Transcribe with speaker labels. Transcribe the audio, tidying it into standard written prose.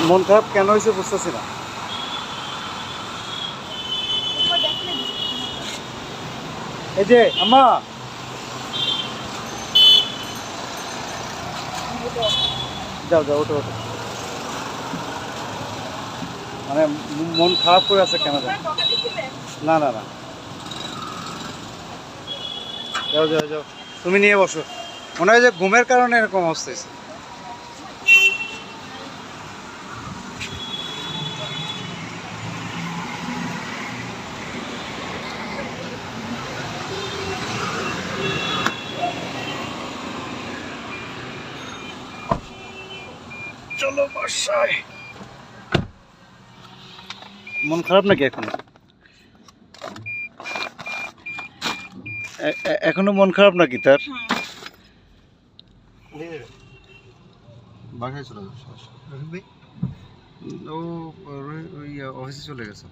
Speaker 1: মন খারাপ কেন হয়েছে বুঝতেছি না। এই যে আম্মা, যাও যাও, ওঠো ওঠো। মানে মন খারাপ করে আছে কেন জানো? না না না, যাও যাও যাও, তুমি নিয়ে বসো। মনে হয় যে ঘুমের কারণে এরকম অবস্থা হয়েছে। চলো বাসায়। মন খারাপ নাকি এখনো? এখনো মন খারাপ নাকি তার?
Speaker 2: বাসায় চলে যাবে ও অফিসে চলে গেছে।